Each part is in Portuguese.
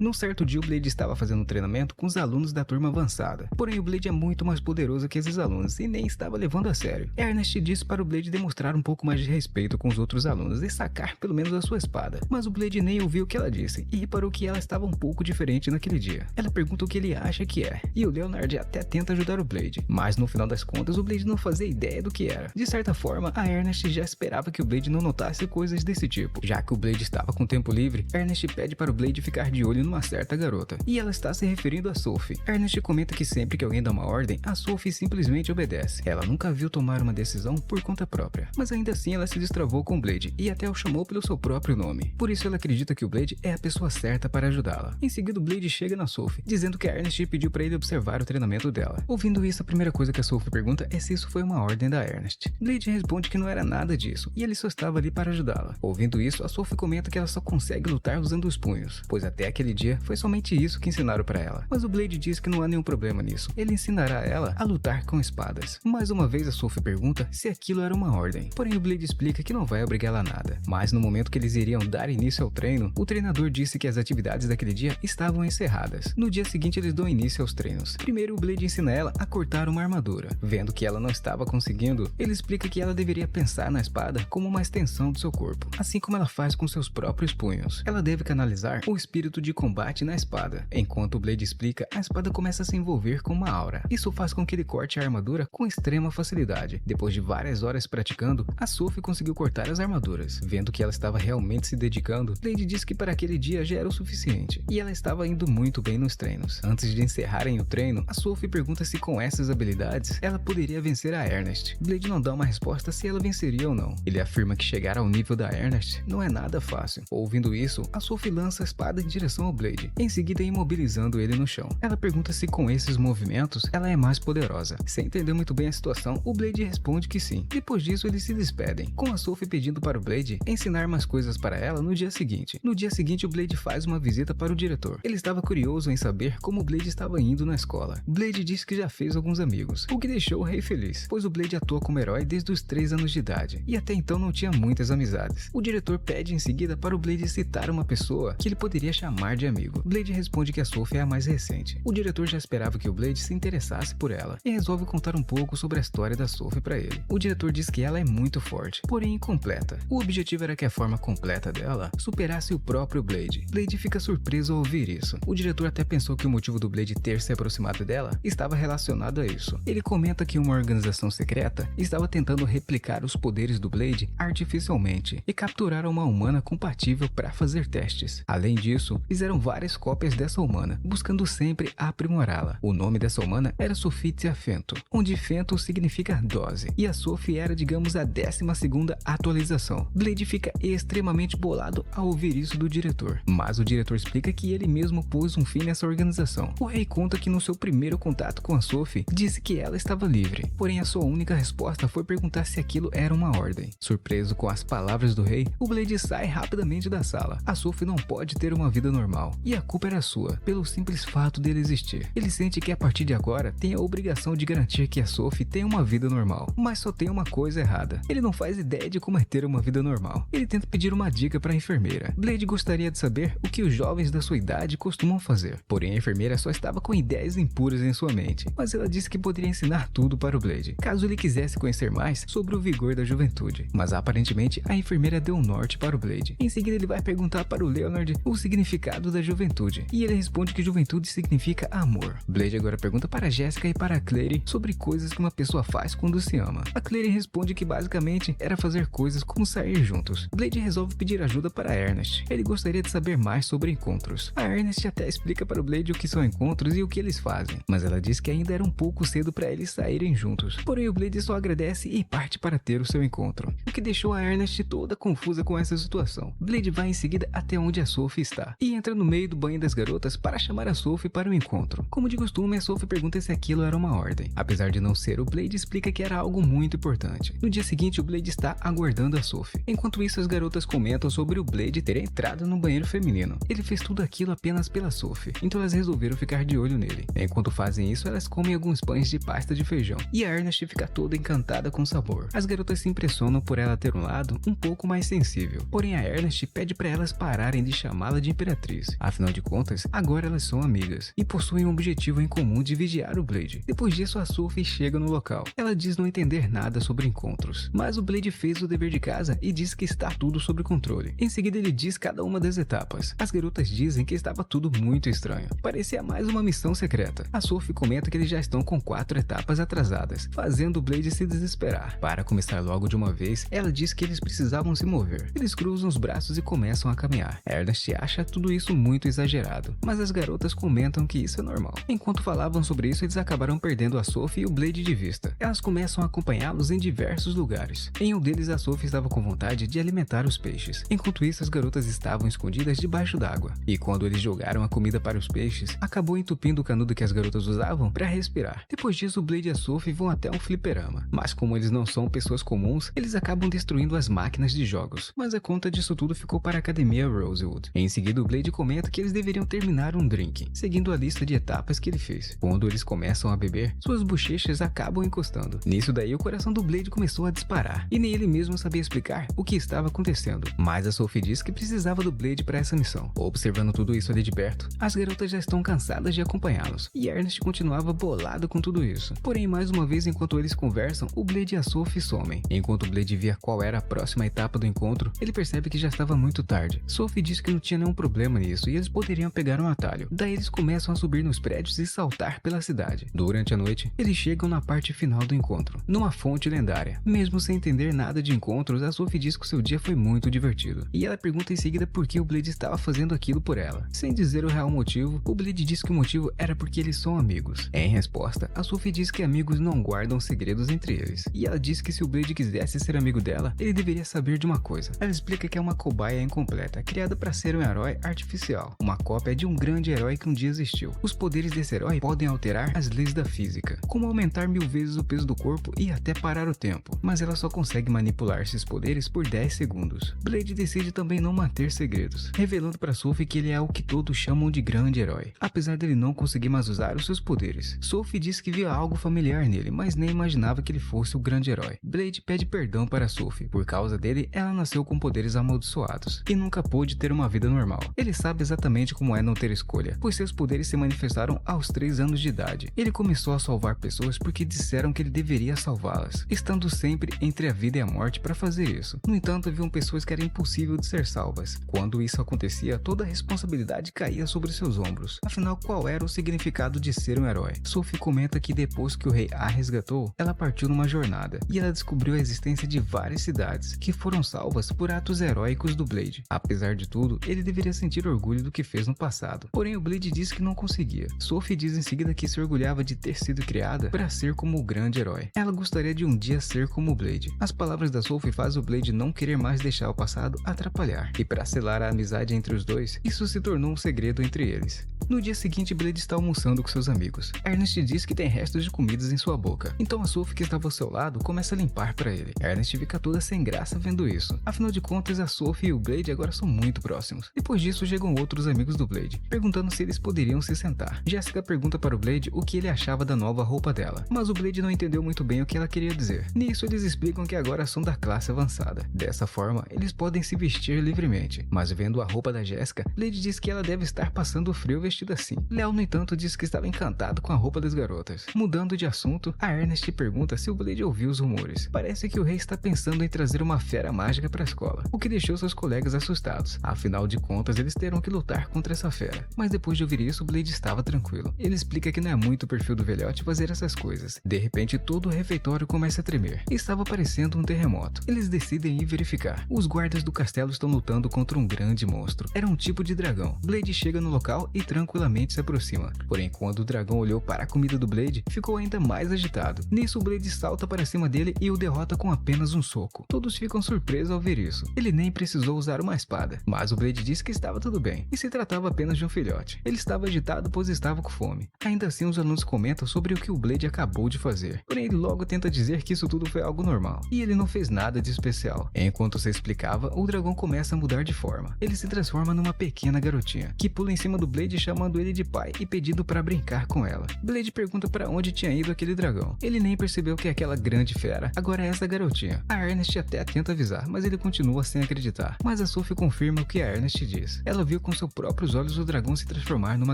Num certo dia, o Blade estava fazendo um treinamento com os alunos da turma avançada. Porém, o Blade é muito mais poderoso que esses alunos e nem estava levando a sério. Ernest disse para o Blade demonstrar um pouco mais de respeito com os outros alunos e sacar pelo menos a sua espada. Mas o Blade nem ouviu o que ela disse e reparou que ela estava um pouco diferente naquele dia. Ela pergunta o que ele acha que é, e o Leonard até tenta ajudar o Blade, mas no final das contas o Blade não fazia ideia do que era. De certa forma, a Ernest já esperava que o Blade não notasse coisas desse tipo. Já que o Blade estava com tempo livre, Ernest pede para o Blade ficar de olho numa certa garota, e ela está se referindo a Sophie. Ernest comenta que sempre que alguém dá uma ordem, a Sophie simplesmente obedece. Ela nunca viu tomar uma decisão por conta própria, mas ainda assim ela se destravou com o Blade e até o chamou pelo seu próprio nome. Por isso ela acredita que o Blade é a pessoa certa para ajudá-la. Em seguida, o Blade chega na Sophie, dizendo que a Ernest pediu para ele observar o treinamento dela. Ouvindo isso, a primeira coisa que a Sophie pergunta é se isso foi uma ordem da Ernest. Blade responde que não era nada disso e ele só estava ali para ajudá-la. Ouvindo isso, a Sophie comenta que ela só consegue lutar usando os punhos, pois até aquele dia foi somente isso que ensinaram para ela. Mas o Blade diz que não há nenhum problema nisso. Ele ensinará ela a lutar com espadas. Mais uma vez, a Sophie pergunta se aquilo era uma ordem. Porém, o Blade explica que não vai obrigá-la a nada. Mas no momento que eles iriam dar início ao treino, o treinador disse que as atividades daquele dia estavam encerradas. No dia seguinte, eles dão início aos treinos. Primeiro, o Blade ensina ela a cortar uma armadura. Vendo que ela não estava conseguindo, ele explica que ela deveria pensar na espada como uma extensão do seu corpo, assim como ela faz com seus próprios punhos. Ela deve canalizar o espírito de combate na espada. Enquanto o Blade explica, a espada começa a se envolver com uma aura. Isso faz com que ele corte a armadura com extrema facilidade. Depois de várias horas praticando, a Sophie conseguiu cortar as armaduras. Vendo que ela estava realmente se dedicando, Blade diz que para aquele dia já era o suficiente, e ela estava indo muito bem nos treinos. Antes de encerrarem o treino, a Sophie pergunta se com essas habilidades ela poderia vencer a Ernest. Blade não dá uma resposta se ela venceria ou não. Ele afirma que chegar ao nível da Ernest não é nada fácil. Ouvindo isso, a Sophie lança a espada em direção ao Blade, em seguida imobilizando ele no chão. Ela pergunta se com esses movimentos ela é mais poderosa. Sem entender muito bem a situação, o Blade responde que sim. Depois disso, eles se despedem, com a Sophie pedindo para o Blade ensinar mais coisas para ela no dia seguinte. No dia seguinte, o Blade faz uma visita para o diretor. Ele estava curioso em saber como o Blade estava indo na escola. Blade diz que já fez alguns amigos, o que deixou o rei feliz, pois o Blade atua como herói desde os 3 anos de idade, e até então não tinha muitas amizades. O diretor pede em seguida para o Blade citar uma pessoa que ele poderia chamar de amigo. Blade responde que a Sophie é a mais recente. O diretor já esperava que o Blade se interessasse por ela, e resolve contar um pouco sobre a história da Sophie para ele. O diretor diz que ela é muito forte, porém incompleta. O objetivo era que a forma completa dela superasse o próprio Blade. Blade fica surpreso ao ouvir isso. O diretor até pensou que o motivo do Blade ter se aproximado dela estava relacionado a isso. Ele comenta que uma organização secreta estava tentando replicar os poderes do Blade artificialmente e capturar uma humana compatível para fazer testes. Além disso, fizeram várias cópias dessa humana, buscando sempre aprimorá-la. O nome dessa humana era Sophitia Fento, onde Fento significa dose, e a Sophie era, digamos, a 12ª atualização. Blade fica extremamente bolado ao ouvir isso do diretor, mas o diretor explica que ele mesmo pôs um fim nessa organização. O rei conta que no seu primeiro contato com a Sophie, disse que ela estava livre, porém a sua única resposta foi perguntar se aquilo era uma ordem. Surpreso com as palavras do rei, o Blade sai rapidamente da sala. A Sophie não pode ter uma vida normal, e a culpa era sua, pelo simples fato dele existir. Ele sente que a partir de agora tem a obrigação de garantir que a Sophie tenha uma vida normal, mas só tem uma coisa errada. Ele não faz ideia de como é ter uma vida normal. Ele tenta pedir uma dica para a enfermeira. Blade gostaria de saber o que os jovens da sua idade costumam fazer, porém a enfermeira só estava com ideias impuras em sua mente, mas ela disse que poderia ensinar tudo para o Blade, caso ele quisesse conhecer mais sobre o vigor da juventude. Mas aparentemente a enfermeira deu um norte para o Blade. Em seguida ele vai perguntar para o Leonard o significado da juventude, e ele responde que juventude significa amor. Blade agora pergunta para Jessica e para a Claire sobre coisas que uma pessoa faz quando se ama. A Claire responde que basicamente era fazer coisas como sair juntos. Blade resolve pedir ajuda para Ernest. Ele gostaria de saber mais sobre encontros. A Ernest até explica para o Blade o que são encontros e o que eles fazem, mas ela diz que ainda era um pouco cedo para eles saírem juntos. Porém o Blade só agradece e parte para ter o seu encontro, o que deixou a Ernest toda confusa com essa situação. Blade vai em seguida até onde a Sophie está e entra no meio do banho das garotas para chamar a Sophie para o encontro. Como de costume, a Sophie pergunta se aquilo era uma ordem. Apesar de não ser, o Blade explica que era algo muito importante. No dia seguinte, o Blade está aguardando a Sophie. Enquanto isso, as garotas comentam sobre o Blade ter entrado no banheiro feminino. Ele fez tudo aquilo apenas pela Sophie, então elas resolveram ficar de olho nele. Enquanto fazem isso, elas comem alguns pães de pasta de feijão, e a Ernest fica toda encantada com o sabor. As garotas se impressionam por ela ter um lado um pouco mais sensível, porém a Ernest pede para elas pararem de chamá-la de Imperatriz. disse. Afinal de contas, agora elas são amigas e possuem um objetivo em comum de vigiar o Blade. Depois disso, a Sophie chega no local. Ela diz não entender nada sobre encontros, mas o Blade fez o dever de casa e diz que está tudo sob controle. Em seguida, ele diz cada uma das etapas. As garotas dizem que estava tudo muito estranho. Parecia mais uma missão secreta. A Sophie comenta que eles já estão com 4 etapas atrasadas, fazendo o Blade se desesperar. Para começar logo de uma vez, ela diz que eles precisavam se mover. Eles cruzam os braços e começam a caminhar. Ernest acha tudo isso muito exagerado, mas as garotas comentam que isso é normal. Enquanto falavam sobre isso, eles acabaram perdendo a Sophie e o Blade de vista. Elas começam a acompanhá-los em diversos lugares. Em um deles, a Sophie estava com vontade de alimentar os peixes. Enquanto isso, as garotas estavam escondidas debaixo d'água. E quando eles jogaram a comida para os peixes, acabou entupindo o canudo que as garotas usavam para respirar. Depois disso, o Blade e a Sophie vão até um fliperama. Mas como eles não são pessoas comuns, eles acabam destruindo as máquinas de jogos. Mas a conta disso tudo ficou para a Academia Rosewood. Em seguida, o Blade comenta que eles deveriam terminar um drink, seguindo a lista de etapas que ele fez. Quando eles começam a beber, suas bochechas acabam encostando. Nisso daí, o coração do Blade começou a disparar, e nem ele mesmo sabia explicar o que estava acontecendo. Mas a Sophie diz que precisava do Blade para essa missão. Observando tudo isso ali de perto, as garotas já estão cansadas de acompanhá-los, e Ernest continuava bolado com tudo isso. Porém, mais uma vez, enquanto eles conversam, o Blade e a Sophie somem. Enquanto o Blade via qual era a próxima etapa do encontro, ele percebe que já estava muito tarde. Sophie diz que não tinha nenhum problema nisso e eles poderiam pegar um atalho. Daí eles começam a subir nos prédios e saltar pela cidade. Durante a noite, eles chegam na parte final do encontro, numa fonte lendária. Mesmo sem entender nada de encontros, a Sophie diz que o seu dia foi muito divertido. E ela pergunta em seguida por que o Blade estava fazendo aquilo por ela. Sem dizer o real motivo, o Blade diz que o motivo era porque eles são amigos. Em resposta, a Sophie diz que amigos não guardam segredos entre eles. E ela diz que se o Blade quisesse ser amigo dela, ele deveria saber de uma coisa. Ela explica que é uma cobaia incompleta, criada para ser um herói artificial, uma cópia de um grande herói que um dia existiu. Os poderes desse herói podem alterar as leis da física, como aumentar 1000 vezes o peso do corpo e até parar o tempo, mas ela só consegue manipular esses poderes por 10 segundos. Blade decide também não manter segredos, revelando para Sophie que ele é o que todos chamam de grande herói, apesar dele não conseguir mais usar os seus poderes. Sophie diz que via algo familiar nele, mas nem imaginava que ele fosse o grande herói. Blade pede perdão para Sophie. Por causa dele, ela nasceu com poderes amaldiçoados e nunca pôde ter uma vida normal. Ele sabe exatamente como é não ter escolha, pois seus poderes se manifestaram aos 3 anos de idade. Ele começou a salvar pessoas porque disseram que ele deveria salvá-las, estando sempre entre a vida e a morte para fazer isso. No entanto, haviam pessoas que era impossível de ser salvas. Quando isso acontecia, toda a responsabilidade caía sobre seus ombros. Afinal, qual era o significado de ser um herói? Sophie comenta que depois que o rei a resgatou, ela partiu numa jornada e ela descobriu a existência de várias cidades que foram salvas por atos heróicos do Blade. Apesar de tudo, ele deveria sentir orgulho do que fez no passado. Porém, o Blade diz que não conseguia. Sophie diz em seguida que se orgulhava de ter sido criada para ser como o grande herói. Ela gostaria de um dia ser como o Blade. As palavras da Sophie fazem o Blade não querer mais deixar o passado atrapalhar. E para selar a amizade entre os dois, isso se tornou um segredo entre eles. No dia seguinte, Blade está almoçando com seus amigos. Ernest diz que tem restos de comidas em sua boca. Então a Sophie, que estava ao seu lado, começa a limpar para ele. Ernest fica toda sem graça vendo isso. Afinal de contas, a Sophie e o Blade agora são muito próximos. Depois disso, chegam outros amigos do Blade, perguntando se eles poderiam se sentar. Jessica pergunta para o Blade o que ele achava da nova roupa dela, mas o Blade não entendeu muito bem o que ela queria dizer. Nisso, eles explicam que agora são da classe avançada. Dessa forma, eles podem se vestir livremente. Mas vendo a roupa da Jessica, Blade diz que ela deve estar passando frio vestida assim. Léo, no entanto, diz que estava encantado com a roupa das garotas. Mudando de assunto, a Ernest pergunta se o Blade ouviu os rumores. Parece que o rei está pensando em trazer uma fera mágica para a escola, o que deixou seus colegas assustados. Afinal de contas, eles terão que lutar contra essa fera. Mas depois de ouvir isso, o Blade estava tranquilo. Ele explica que não é muito o perfil do velhote fazer essas coisas. De repente, todo o refeitório começa a tremer. Estava parecendo um terremoto. Eles decidem ir verificar. Os guardas do castelo estão lutando contra um grande monstro. Era um tipo de dragão. Blade chega no local e tranquilamente se aproxima. Porém, quando o dragão olhou para a comida do Blade, ficou ainda mais agitado. Nisso, o Blade salta para cima dele e o derrota com apenas um soco. Todos ficam surpresos ao ver isso. Ele nem precisou usar uma espada. Mas o Blade disse que estava tudo bem e se tratava apenas de um filhote. Ele estava agitado pois estava com fome. Ainda assim, os alunos comentam sobre o que o Blade acabou de fazer. Porém, ele logo tenta dizer que isso tudo foi algo normal e ele não fez nada de especial. Enquanto se explicava, o dragão começa a mudar de forma. Ele se transforma numa pequena garotinha que pula em cima do Blade e chama chamando ele de pai e pedindo para brincar com ela. Blade pergunta para onde tinha ido aquele dragão. Ele nem percebeu que aquela grande fera agora é essa garotinha. A Ernest até tenta avisar, mas ele continua sem acreditar. Mas a Sophie confirma o que a Ernest diz. Ela viu com seus próprios olhos o dragão se transformar numa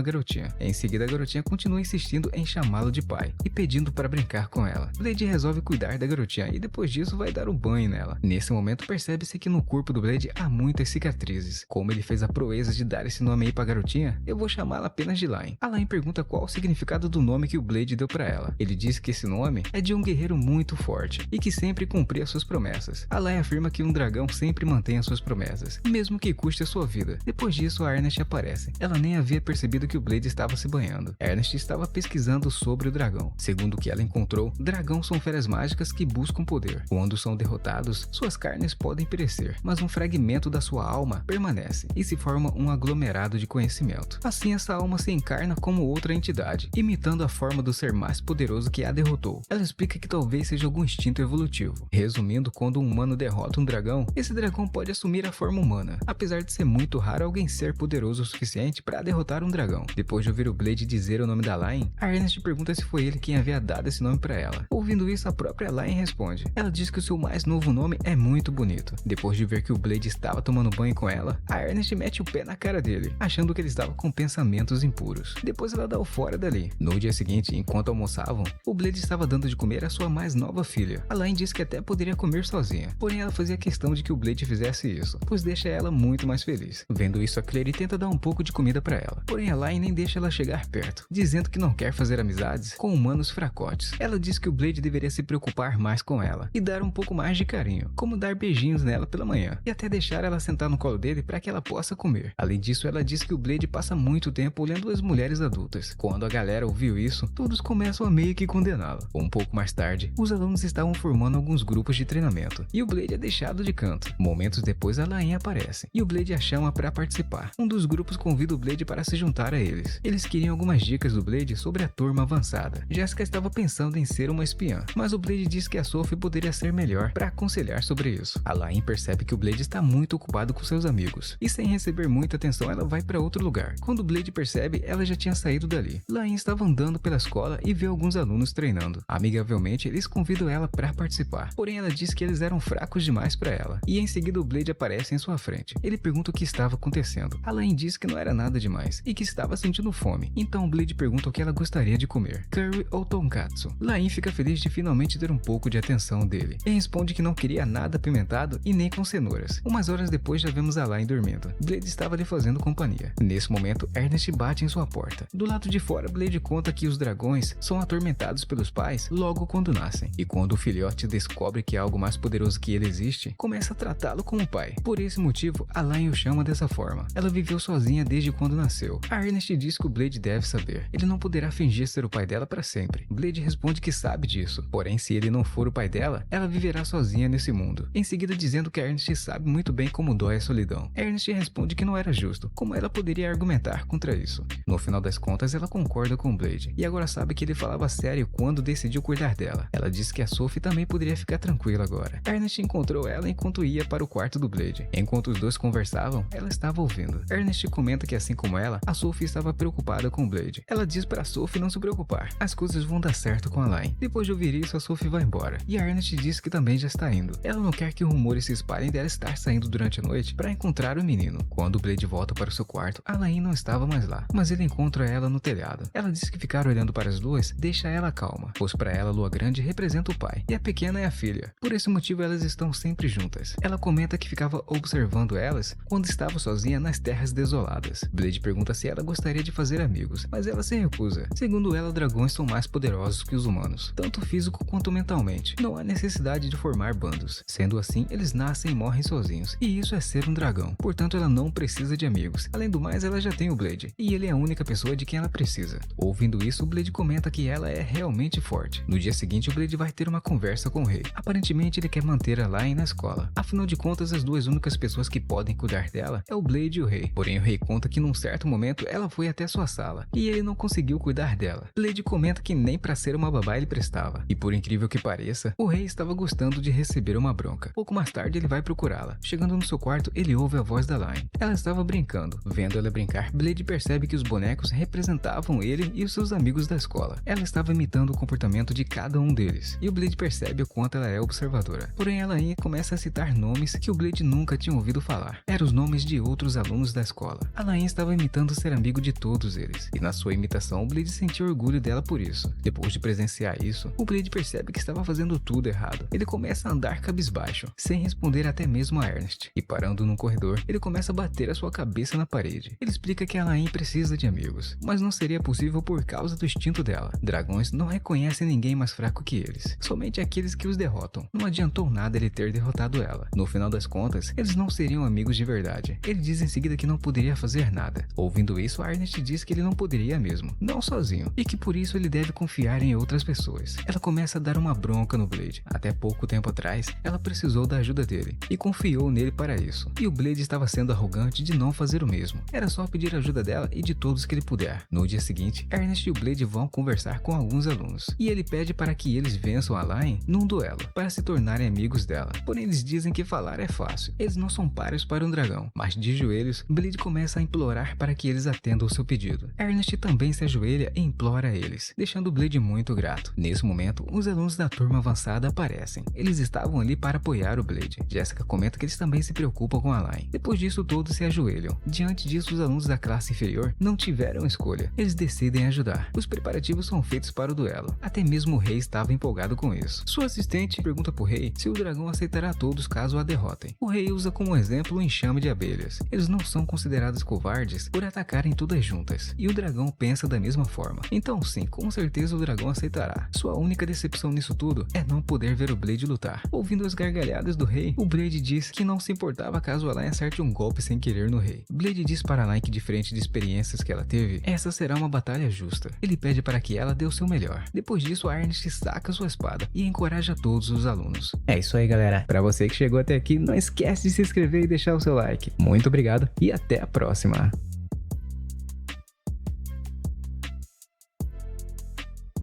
garotinha. Em seguida, a garotinha continua insistindo em chamá-lo de pai e pedindo para brincar com ela. Blade resolve cuidar da garotinha e depois disso vai dar um banho nela. Nesse momento, percebe-se que no corpo do Blade há muitas cicatrizes. Como ele fez a proeza de dar esse nome aí pra garotinha, eu vou chamá-la apenas de Lain. A Lain pergunta qual o significado do nome que o Blade deu para ela. Ele diz que esse nome é de um guerreiro muito forte e que sempre cumpria suas promessas. A Lain afirma que um dragão sempre mantém as suas promessas, mesmo que custe a sua vida. Depois disso, a Ernest aparece. Ela nem havia percebido que o Blade estava se banhando. Ernest estava pesquisando sobre o dragão. Segundo o que ela encontrou, dragões são feras mágicas que buscam poder. Quando são derrotados, suas carnes podem perecer, mas um fragmento da sua alma permanece e se forma um aglomerado de conhecimento. Assim, essa alma se encarna como outra entidade, imitando a forma do ser mais poderoso que a derrotou. Ela explica que talvez seja algum instinto evolutivo. Resumindo, quando um humano derrota um dragão, esse dragão pode assumir a forma humana, apesar de ser muito raro alguém ser poderoso o suficiente para derrotar um dragão. Depois de ouvir o Blade dizer o nome da Lain, a Ernest pergunta se foi ele quem havia dado esse nome para ela. Ouvindo isso, a própria Lain responde. Ela diz que o seu mais novo nome é muito bonito. Depois de ver que o Blade estava tomando banho com ela, a Ernest mete o pé na cara dele, achando que ele estava com pensamentos impuros. Depois ela dá o fora dali. No dia seguinte, enquanto almoçavam, o Blade estava dando de comer a sua mais nova filha. A Lain diz que até poderia comer sozinha, porém ela fazia questão de que o Blade fizesse isso, pois deixa ela muito mais feliz. Vendo isso, a Clary tenta dar um pouco de comida para ela, porém a Lain nem deixa ela chegar perto, dizendo que não quer fazer amizades com humanos fracotes. Ela diz que o Blade deveria se preocupar mais com ela e dar um pouco mais de carinho, como dar beijinhos nela pela manhã e até deixar ela sentar no colo dele para que ela possa comer. Além disso, ela diz que o Blade passa muito tempo olhando as mulheres adultas. Quando a galera ouviu isso, todos começam a meio que condená-lo. Um pouco mais tarde, os alunos estavam formando alguns grupos de treinamento e o Blade é deixado de canto. Momentos depois, a Lain aparece e o Blade a chama para participar. Um dos grupos convida o Blade para se juntar a eles. Eles queriam algumas dicas do Blade sobre a turma avançada. Jessica estava pensando em ser uma espiã, mas o Blade diz que a Sophie poderia ser melhor para aconselhar sobre isso. A Lain percebe que o Blade está muito ocupado com seus amigos e sem receber muita atenção ela vai para outro lugar. Quando o Blade percebe, ela já tinha saído dali. Lain estava andando pela escola e vê alguns alunos treinando. Amigavelmente, eles convidam ela para participar, porém ela diz que eles eram fracos demais para ela. E em seguida o Blade aparece em sua frente. Ele pergunta o que estava acontecendo. A Lain diz que não era nada demais e que estava sentindo fome. Então o Blade pergunta o que ela gostaria de comer, curry ou tonkatsu. Lain fica feliz de finalmente ter um pouco de atenção dele e responde que não queria nada apimentado e nem com cenouras. Umas horas depois já vemos a Lain dormindo. Blade estava lhe fazendo companhia. Nesse momento, Ernest bate em sua porta. Do lado de fora, Blade conta que os dragões são atormentados pelos pais logo quando nascem. E quando o filhote descobre que algo mais poderoso que ele existe, começa a tratá-lo como pai. Por esse motivo, a Lain o chama dessa forma. Ela viveu sozinha desde quando nasceu. A Ernest diz que o Blade deve saber. Ele não poderá fingir ser o pai dela para sempre. Blade responde que sabe disso. Porém, se ele não for o pai dela, ela viverá sozinha nesse mundo. Em seguida, dizendo que a Ernest sabe muito bem como dói a solidão. Ernest responde que não era justo. Como ela poderia argumentar contra isso? No final das contas, ela concorda com Blade. E agora sabe que ele falava sério quando decidiu cuidar dela. Ela diz que a Sophie também poderia ficar tranquila agora. Ernest encontrou ela enquanto ia para o quarto do Blade. Enquanto os dois conversavam, ela estava ouvindo. Ernest comenta que assim como ela, a Sophie estava preocupada com Blade. Ela diz para a Sophie não se preocupar. As coisas vão dar certo com a Lain. Depois de ouvir isso, a Sophie vai embora. E a Ernest diz que também já está indo. Ela não quer que rumores se espalhem dela estar saindo durante a noite para encontrar o menino. Quando o Blade volta para o seu quarto, a Lain não estava mais lá, mas ele encontra ela no telhado. Ela diz que ficar olhando para as duas deixa ela calma, pois para ela a lua grande representa o pai e a pequena é a filha. Por esse motivo elas estão sempre juntas. Ela comenta que ficava observando elas quando estava sozinha nas terras desoladas. Blade pergunta se ela gostaria de fazer amigos, mas ela se recusa. Segundo ela, dragões são mais poderosos que os humanos, tanto físico quanto mentalmente. Não há necessidade de formar bandos. Sendo assim, eles nascem e morrem sozinhos, e isso é ser um dragão. Portanto, ela não precisa de amigos. Além do mais, ela já tem o Blade, e ele é a única pessoa de quem ela precisa. Ouvindo isso, o Blade comenta que ela é realmente forte. No dia seguinte, o Blade vai ter uma conversa com o rei. Aparentemente, ele quer manter a Lain na escola. Afinal de contas, as duas únicas pessoas que podem cuidar dela é o Blade e o rei. Porém, o rei conta que num certo momento ela foi até sua sala, e ele não conseguiu cuidar dela. Blade comenta que nem pra ser uma babá ele prestava. E por incrível que pareça, o rei estava gostando de receber uma bronca. Pouco mais tarde, ele vai procurá-la. Chegando no seu quarto, ele ouve a voz da Lain. Ela estava brincando. Vendo ela brincar, Blade percebe que os bonecos representavam ele e os seus amigos da escola. Ela estava imitando o comportamento de cada um deles, e o Blade percebe o quanto ela é observadora. Porém, ela começa a citar nomes que o Blade nunca tinha ouvido falar. Eram os nomes de outros alunos da escola. Alain estava imitando ser amigo de todos eles, e na sua imitação o Blade sentiu orgulho dela por isso. Depois de presenciar isso, o Blade percebe que estava fazendo tudo errado. Ele começa a andar cabisbaixo, sem responder até mesmo a Ernest, e parando num corredor, ele começa a bater a sua cabeça na parede. Ele explica que Alain precisa de amigos, mas não seria possível por causa do instinto dela. Dragões não reconhecem ninguém mais fraco que eles, somente aqueles que os derrotam. Não adiantou nada ele ter derrotado ela. No final das contas, eles não seriam amigos de verdade. Ele diz em seguida que não poderia fazer nada. Ouvindo isso, Ernest diz que ele não poderia mesmo, não sozinho, e que por isso ele deve confiar em outras pessoas. Ela começa a dar uma bronca no Blade. Até pouco tempo atrás, ela precisou da ajuda dele, e confiou nele para isso. E o Blade estava sendo arrogante de não fazer o mesmo. Era só pedir ajuda dela e de todos que ele puder. No dia seguinte, Ernest e o Blade vão conversar com alguns alunos, e ele pede para que eles vençam Alain num duelo, para se tornarem amigos dela. Porém, eles dizem que falar é fácil, eles não são páreos para um dragão. Mas de joelhos, Blade começa a implorar para que eles atendam o seu pedido. Ernest também se ajoelha e implora a eles, deixando o Blade muito grato. Nesse momento, os alunos da turma avançada aparecem. Eles estavam ali para apoiar o Blade. Jessica comenta que eles também se preocupam com Alain. Depois disso, todos se ajoelham. Diante disso, os alunos da classe inferior não tiveram escolha. Eles decidem ajudar. Os preparativos são feitos para o duelo. Até mesmo o rei estava empolgado com isso. Sua assistente pergunta pro rei se o dragão aceitará todos caso a derrotem. O rei usa como exemplo o enxame de abelhas. Eles não são considerados covardes por atacarem todas juntas. E o dragão pensa da mesma forma. Então sim, com certeza o dragão aceitará. Sua única decepção nisso tudo é não poder ver o Blade lutar. Ouvindo as gargalhadas do rei, o Blade diz que não se importava caso Alain acerte um golpe sem querer no rei. Blade diz para Alain que, diferente de experiências que ela teve, essa será uma batalha justa. Ele pede para que ela dê o seu melhor. Depois disso, Ernest saca sua espada e encoraja todos os alunos. É isso aí, galera. Para você que chegou até aqui, não esquece de se inscrever e deixar o seu like. Muito obrigado e até a próxima.